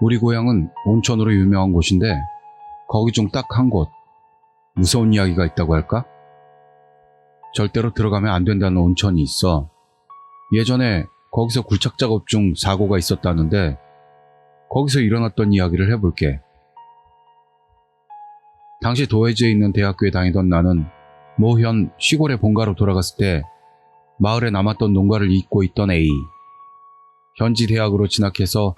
우리 고향은 온천으로 유명한 곳인데 거기 중 딱 한 곳 무서운 이야기가 있다고 할까? 절대로 들어가면 안 된다는 온천이 있어. 예전에 거기서 굴착 작업 중 사고가 있었다는데 거기서 일어났던 이야기를 해볼게. 당시 도해지에 있는 대학교에 다니던 나는 모현 시골의 본가로 돌아갔을 때 마을에 남았던 농가를 잇고 있던 A. 현지 대학으로 진학해서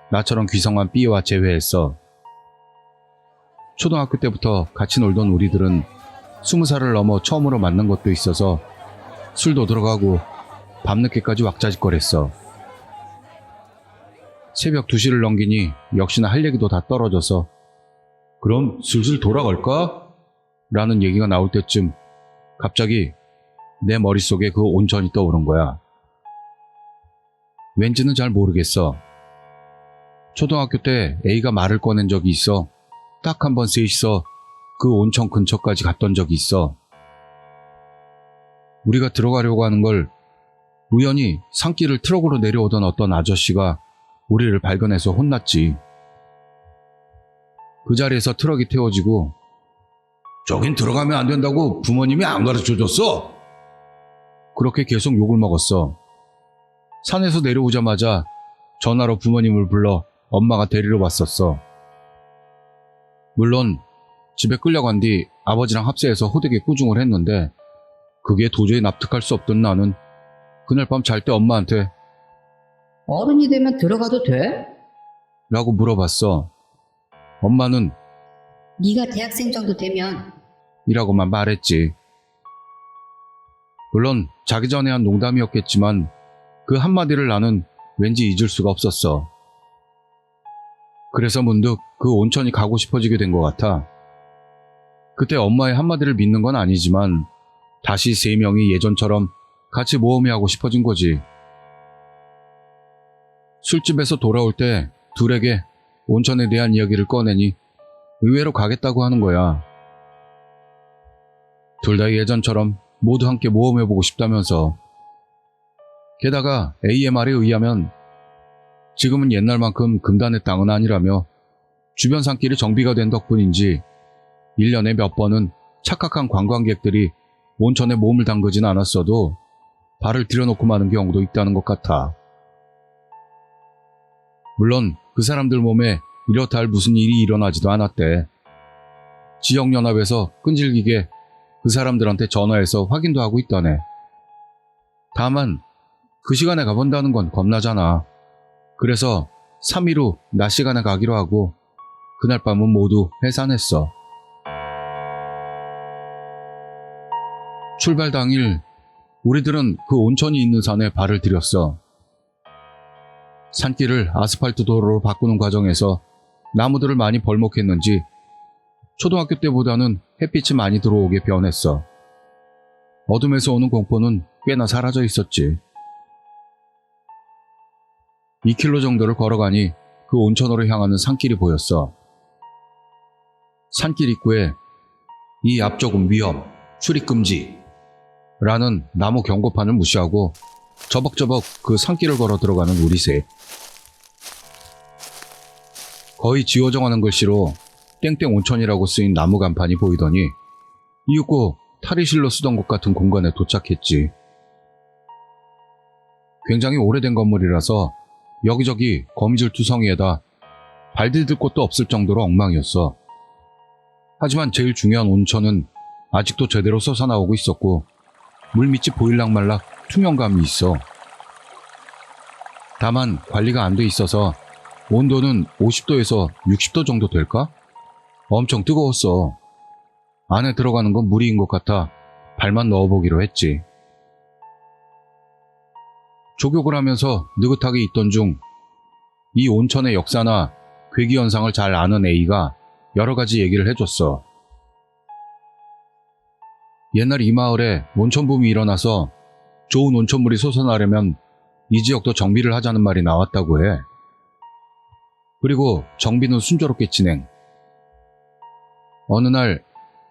나처럼 귀성한 B와 제외했어. 초등학교 때부터 같이 놀던 우리들은 20살을 넘어 처음으로 만난 것도 있어서 술도 들어가고 밤늦게까지 왁자지껄했어. 새벽 2시를 넘기니 역시나 할 얘기도 다 떨어져서 그럼 슬슬 돌아갈까? 라는 얘기가 나올 때쯤 갑자기 내 머릿속에 그 온천이 떠오른 거야. 왠지는 잘 모르겠어. 초등학교 때 A가 말을 꺼낸 적이 있어 딱 한 번 셋이서 그 온천 근처까지 갔던 적이 있어. 우리가 들어가려고 하는 걸 우연히 산길을 트럭으로 내려오던 어떤 아저씨가 우리를 발견해서 혼났지. 그 자리에서 트럭이 태워지고 저긴 들어가면 안 된다고 부모님이 안 가르쳐줬어? 그렇게 계속 욕을 먹었어. 산에서 내려오자마자 전화로 부모님을 불러 엄마가 데리러 왔었어. 물론 집에 끌려간 뒤 아버지랑 합세해서 호되게 꾸중을 했는데 그게 도저히 납득할 수 없던 나는 그날 밤 잘 때 엄마한테 어른이 되면 들어가도 돼? 라고 물어봤어. 엄마는 네가 대학생 정도 되면. 이라고만 말했지. 물론 자기 전에 한 농담이었겠지만 그 한마디를 나는 왠지 잊을 수가 없었어. 그래서 문득 그 온천이 가고 싶어지게 된 것 같아. 그때 엄마의 한마디를 믿는 건 아니지만 다시 3명이 예전처럼 같이 모험해하고 싶어진 거지. 술집에서 돌아올 때 둘에게 온천에 대한 이야기를 꺼내니 의외로 가겠다고 하는 거야. 둘 다 예전처럼 모두 함께 모험해보고 싶다면서. 게다가 A의 말에 의하면 지금은 옛날만큼 금단의 땅은 아니라며 주변 산길이 정비가 된 덕분인지 1년에 몇 번은 착각한 관광객들이 온천에 몸을 담그진 않았어도 발을 들여놓고 마는 경우도 있다는 것 같아. 물론 그 사람들 몸에 이렇다 할 무슨 일이 일어나지도 않았대. 지역연합에서 끈질기게 그 사람들한테 전화해서 확인도 하고 있다네. 다만 그 시간에 가본다는 건 겁나잖아. 그래서 3일 후 낮 시간에 가기로 하고 그날 밤은 모두 해산했어. 출발 당일 우리들은 그 온천이 있는 산에 발을 들였어. 산길을 아스팔트 도로로 바꾸는 과정에서 나무들을 많이 벌목했는지 초등학교 때보다는 햇빛이 많이 들어오게 변했어. 어둠에서 오는 공포는 꽤나 사라져 있었지. 2km 정도를 걸어가니 그 온천으로 향하는 산길이 보였어. 산길 입구에 이 앞쪽은 위험, 출입금지 라는 나무 경고판을 무시하고 저벅저벅 그 산길을 걸어 들어가는 우리 셋. 거의 지어정하는 글씨로 땡땡 온천이라고 쓰인 나무 간판이 보이더니 이윽고 탈의실로 쓰던 것 같은 공간에 도착했지. 굉장히 오래된 건물이라서 여기저기 거미줄 투성이에다 발 디딜 곳도 없을 정도로 엉망이었어. 하지만 제일 중요한 온천은 아직도 제대로 솟아나오고 있었고 물밑이 보일락말락 투명감이 있어. 다만 관리가 안 돼 있어서 온도는 50도에서 60도 정도 될까? 엄청 뜨거웠어. 안에 들어가는 건 무리인 것 같아 발만 넣어보기로 했지. 족욕을 하면서 느긋하게 있던 중 이 온천의 역사나 괴기현상을 잘 아는 A가 여러 가지 얘기를 해줬어. 옛날 이 마을에 온천붐이 일어나서 좋은 온천물이 솟아나려면 이 지역도 정비를 하자는 말이 나왔다고 해. 그리고 정비는 순조롭게 진행. 어느 날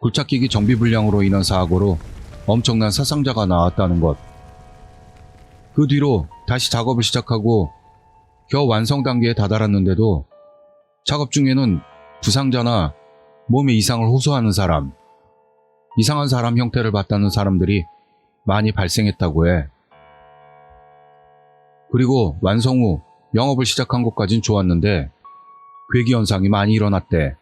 굴착기기 정비 불량으로 인한 사고로 엄청난 사상자가 나왔다는 것. 그 뒤로 다시 작업을 시작하고 겨우 완성 단계에 다다랐는데도 작업 중에는 부상자나 몸에 이상을 호소하는 사람, 이상한 사람 형태를 봤다는 사람들이 많이 발생했다고 해. 그리고 완성 후 영업을 시작한 것까진 좋았는데 괴기 현상이 많이 일어났대.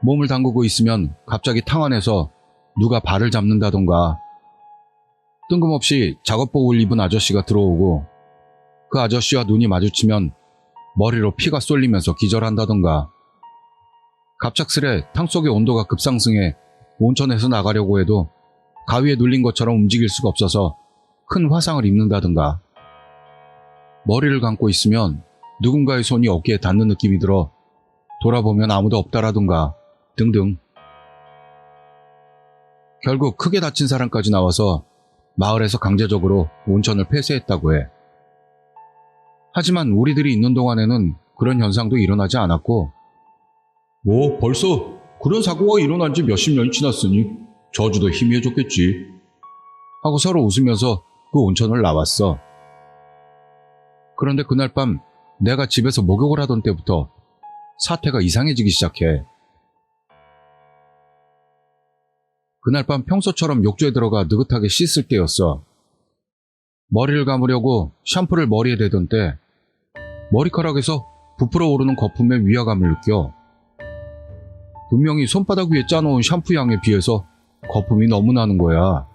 몸을 담그고 있으면 갑자기 탕 안에서 누가 발을 잡는다던가, 뜬금없이 작업복을 입은 아저씨가 들어오고 그 아저씨와 눈이 마주치면 머리로 피가 쏠리면서 기절한다던가, 갑작스레 탕 속의 온도가 급상승해 온천에서 나가려고 해도 가위에 눌린 것처럼 움직일 수가 없어서 큰 화상을 입는다든가, 머리를 감고 있으면 누군가의 손이 어깨에 닿는 느낌이 들어 돌아보면 아무도 없다라든가 등등. 결국 크게 다친 사람까지 나와서 마을에서 강제적으로 온천을 폐쇄했다고 해. 하지만 우리들이 있는 동안에는 그런 현상도 일어나지 않았고, 뭐 벌써 그런 사고가 일어난 지 몇십 년이 지났으니 저주도 희미해졌겠지 하고 서로 웃으면서 그 온천을 나왔어. 그런데 그날 밤 내가 집에서 목욕을 하던 때부터 사태가 이상해지기 시작해. 그날 밤 평소처럼 욕조에 들어가 느긋하게 씻을 때였어. 머리를 감으려고 샴푸를 머리에 대던 때 머리카락에서 부풀어 오르는 거품의 위화감을 느껴. 분명히 손바닥 위에 짜놓은 샴푸 양에 비해서 거품이 너무 나는 거야.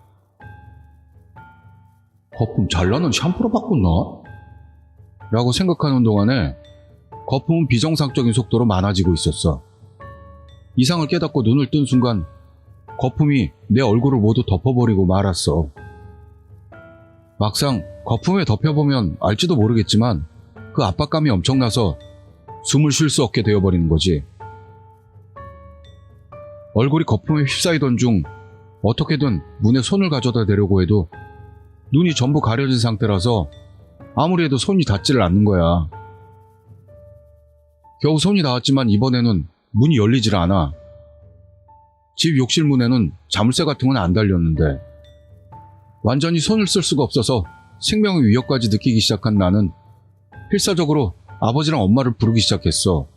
거품 잘 나는 샴푸로 바꿨나? 라고 생각하는 동안에 거품은 비정상적인 속도로 많아지고 있었어. 이상을 깨닫고 눈을 뜬 순간 거품이 내 얼굴을 모두 덮어버리고 말았어. 막상 거품에 덮여보면 알지도 모르겠지만 그 압박감이 엄청나서 숨을 쉴 수 없게 되어버리는 거지. 얼굴이 거품에 휩싸이던 중 어떻게든 문에 손을 가져다 대려고 해도 눈이 전부 가려진 상태라서 아무리 해도 손이 닿지를 않는 거야. 겨우 손이 닿았지만 이번에는 문이 열리질 않아. 집 욕실 문에는 자물쇠 같은 건 안 달렸는데 완전히 손을 쓸 수가 없어서 생명의 위협까지 느끼기 시작한 나는 필사적으로 아버지랑 엄마를 부르기 시작했어.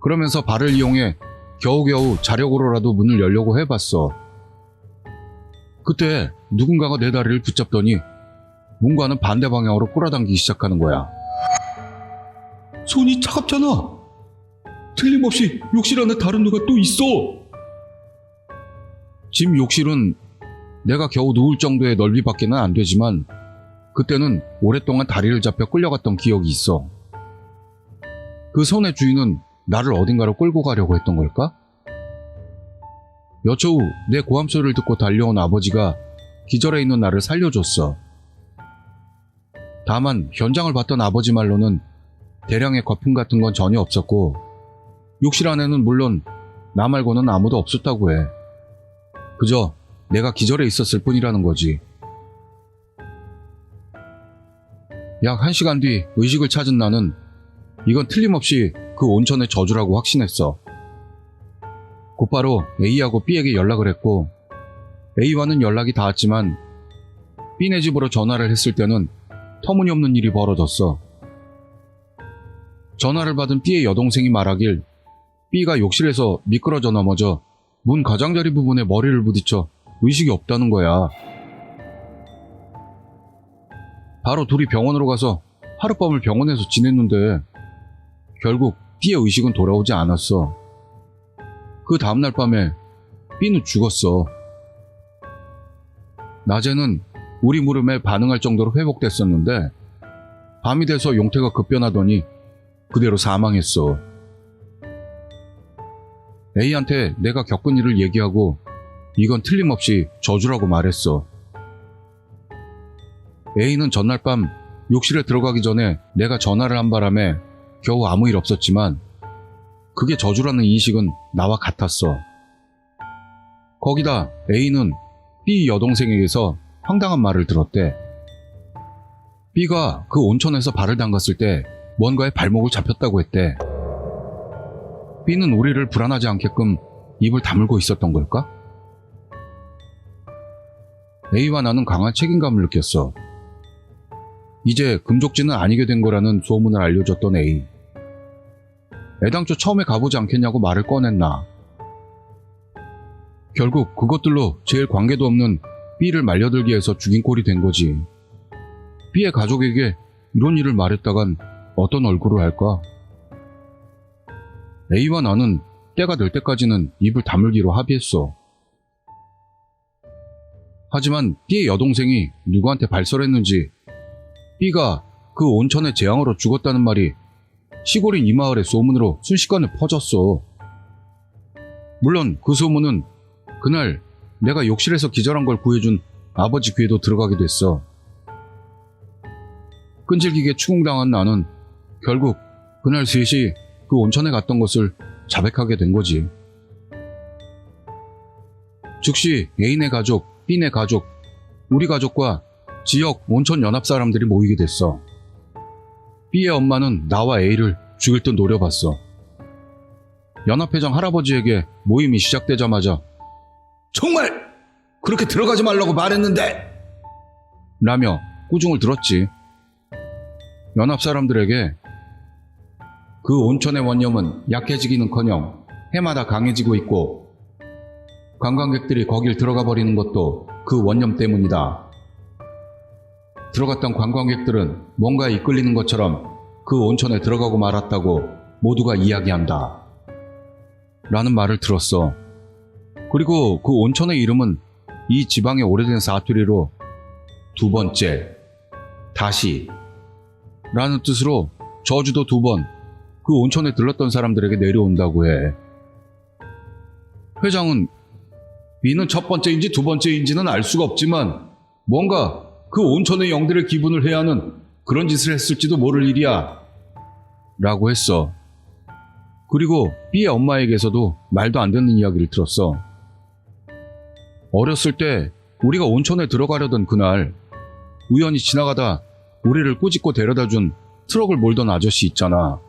그러면서 발을 이용해 겨우겨우 자력으로라도 문을 열려고 해봤어. 그때 누군가가 내 다리를 붙잡더니 문과는 반대 방향으로 끌어당기기 시작하는 거야. 손이 차갑잖아. 틀림없이 욕실 안에 다른 누가 또 있어. 집 욕실은 내가 겨우 누울 정도의 넓이밖에는 안 되지만 그때는 오랫동안 다리를 잡혀 끌려갔던 기억이 있어. 그 손의 주인은 나를 어딘가로 끌고 가려고 했던 걸까? 몇 초 후 내 고함 소리를 듣고 달려온 아버지가 기절해 있는 나를 살려줬어. 다만 현장을 봤던 아버지 말로는 대량의 거품 같은 건 전혀 없었고 욕실 안에는 물론 나 말고는 아무도 없었다고 해. 그저 내가 기절해 있었을 뿐이라는 거지. 약 1시간 뒤 의식을 찾은 나는 이건 틀림없이 그 온천의 저주라고 확신했어. 곧바로 A하고 B에게 연락을 했고 A와는 연락이 닿았지만 B네 집으로 전화를 했을 때는 터무니없는 일이 벌어졌어. 전화를 받은 B의 여동생이 말하길 B가 욕실에서 미끄러져 넘어져 문 가장자리 부분에 머리를 부딪혀 의식이 없다는 거야. 바로 둘이 병원으로 가서 하룻밤을 병원에서 지냈는데 결국 B의 의식은 돌아오지 않았어. 그 다음날 밤에 B는 죽었어. 낮에는 우리 물음에 반응할 정도로 회복됐었는데 밤이 돼서 용태가 급변하더니 그대로 사망했어. A한테 내가 겪은 일을 얘기하고 이건 틀림없이 저주라고 말했어. A는 전날 밤 욕실에 들어가기 전에 내가 전화를 한 바람에 겨우 아무 일 없었지만 그게 저주라는 인식은 나와 같았어. 거기다 A는 B 여동생에게서 황당한 말을 들었대. B가 그 온천에서 발을 담갔을 때 뭔가에 발목을 잡혔다고 했대. B는 우리를 불안하지 않게끔 입을 다물고 있었던 걸까? A와 나는 강한 책임감을 느꼈어. 이제 금족지는 아니게 된 거라는 소문을 알려줬던 A. 애당초 처음에 가보지 않겠냐고 말을 꺼냈나. 결국 그것들로 제일 관계도 없는 B를 말려들기 위해서 죽인 꼴이 된 거지. B의 가족에게 이런 일을 말했다간 어떤 얼굴을 할까? A와 나는 때가 될 때까지는 입을 다물기로 합의했어. 하지만 B의 여동생이 누구한테 발설했는지 B가 그 온천의 재앙으로 죽었다는 말이 시골인 이 마을의 소문으로 순식간에 퍼졌어. 물론 그 소문은 그날 내가 욕실에서 기절한 걸 구해준 아버지 귀에도 들어가게 됐어. 끈질기게 추궁당한 나는 결국 그날 셋이 그 온천에 갔던 것을 자백하게 된 거지. 즉시 A네 가족, B네 가족, 우리 가족과 지역 온천 연합 사람들이 모이게 됐어. B의 엄마는 나와 A를 죽일 듯 노려봤어. 연합회장 할아버지에게 모임이 시작되자마자 정말 그렇게 들어가지 말라고 말했는데! 라며 꾸중을 들었지. 연합 사람들에게 그 온천의 원념은 약해지기는커녕 해마다 강해지고 있고 관광객들이 거길 들어가 버리는 것도 그 원념 때문이다. 들어갔던 관광객들은 뭔가에 이끌리는 것처럼 그 온천에 들어가고 말았다고 모두가 이야기한다. 라는 말을 들었어. 그리고 그 온천의 이름은 이 지방의 오래된 사투리로 두 번째, 다시 라는 뜻으로 저주도 두 번 그 온천에 들렀던 사람들에게 내려온다고 해. 회장은 B는 첫 번째인지 두 번째인지는 알 수가 없지만 뭔가 그 온천의 영들의 기분을 해야 하는 그런 짓을 했을지도 모를 일이야. 라고 했어. 그리고 B의 엄마에게서도 말도 안 되는 이야기를 들었어. 어렸을 때 우리가 온천에 들어가려던 그날 우연히 지나가다 우리를 꾸짖고 데려다준 트럭을 몰던 아저씨 있잖아.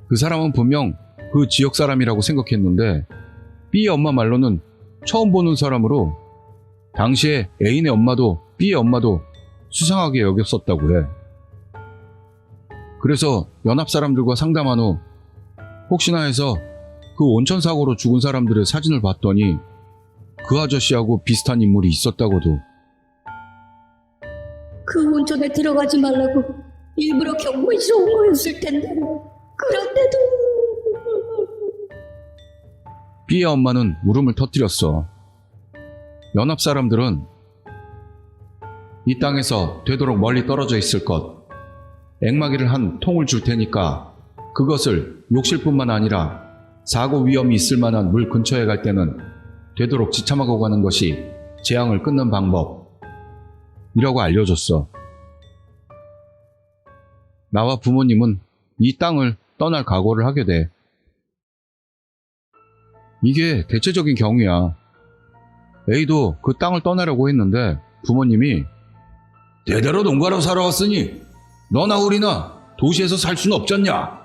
그 사람은 분명 그 지역 사람이라고 생각했는데 B의 엄마 말로는 처음 보는 사람으로 당시에 애인의 엄마도 B의 엄마도 수상하게 여겼었다고 해. 그래서 연합 사람들과 상담한 후 혹시나 해서 그 온천 사고로 죽은 사람들의 사진을 봤더니 그 아저씨하고 비슷한 인물이 있었다고도. 그 온천에 들어가지 말라고 일부러 경고해 준 거였을 텐데 그런데도. B의 엄마는 울음을 터뜨렸어. 연합 사람들은 이 땅에서 되도록 멀리 떨어져 있을 것, 앵마기를 한 통을 줄 테니까 그것을 욕실뿐만 아니라 사고 위험이 있을 만한 물 근처에 갈 때는 되도록 지참하고 가는 것이 재앙을 끊는 방법 이라고 알려줬어. 나와 부모님은 이 땅을 떠날 각오를 하게 돼. 이게 대체적인 경우야. A도 그 땅을 떠나려고 했는데 부모님이 대대로 농가로 살아왔으니 너나 우리나 도시에서 살 수는 없잖냐?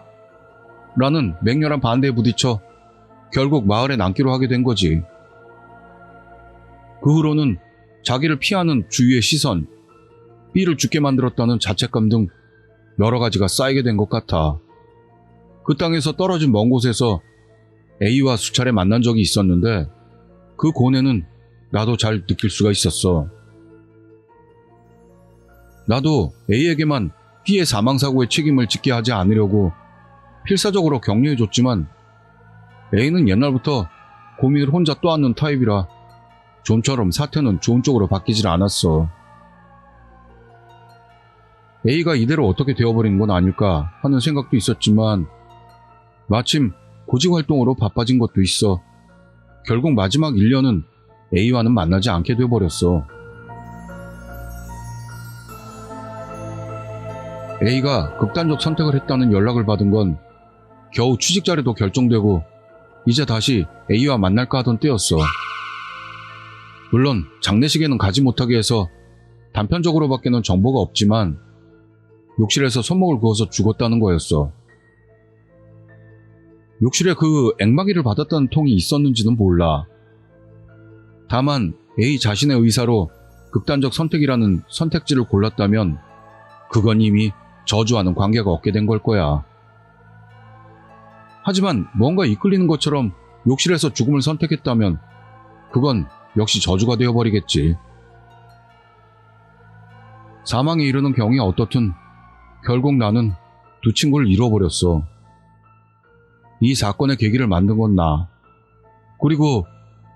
라는 맹렬한 반대에 부딪혀 결국 마을에 남기로 하게 된 거지. 그 후로는 자기를 피하는 주위의 시선, B를 죽게 만들었다는 자책감 등 여러 가지가 쌓이게 된 것 같아. 그 땅에서 떨어진 먼 곳에서 A와 수차례 만난 적이 있었는데 그 고뇌는 나도 잘 느낄 수가 있었어. 나도 A에게만 B의 사망사고의 책임을 짓게 하지 않으려고 필사적으로 격려해줬지만 A는 옛날부터 고민을 혼자 떠안는 타입이라 좀처럼 사태는 좋은 쪽으로 바뀌질 않았어. A가 이대로 어떻게 되어버린 건 아닐까 하는 생각도 있었지만 마침 고직활동으로 바빠진 것도 있어 결국 마지막 1년은 A와는 만나지 않게 돼버렸어. A가 극단적 선택을 했다는 연락을 받은 건 겨우 취직 자리도 결정되고 이제 다시 A와 만날까 하던 때였어. 물론 장례식에는 가지 못하게 해서 단편적으로밖에는 정보가 없지만 욕실에서 손목을 그어서 죽었다는 거였어. 욕실에 그 앵마기를 받았다는 통이 있었는지는 몰라. 다만 A 자신의 의사로 극단적 선택이라는 선택지를 골랐다면 그건 이미 저주와는 관계가 없게 된 걸 거야. 하지만 뭔가 이끌리는 것처럼 욕실에서 죽음을 선택했다면 그건 역시 저주가 되어버리겠지. 사망에 이르는 경우에 어떻든 결국 나는 두 친구를 잃어버렸어. 이 사건의 계기를 만든 건 나. 그리고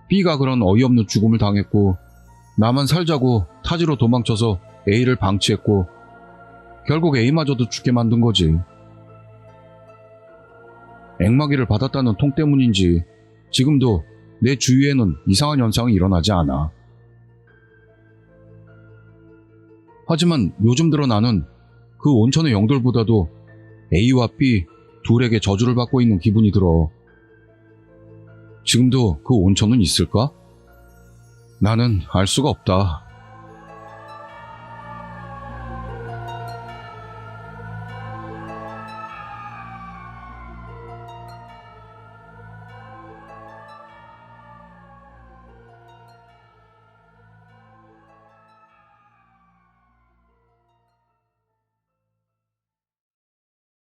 B가 그런 어이없는 죽음을 당했고 나만 살자고 타지로 도망쳐서 A를 방치했고 결국 A마저도 죽게 만든 거지. 앵마기를 받았다는 통 때문인지 지금도 내 주위에는 이상한 현상이 일어나지 않아. 하지만 요즘 들어 나는 그 온천의 영들보다도 A와 B 둘에게 저주를 받고 있는 기분이 들어. 지금도 그 온천은 있을까? 나는 알 수가 없다.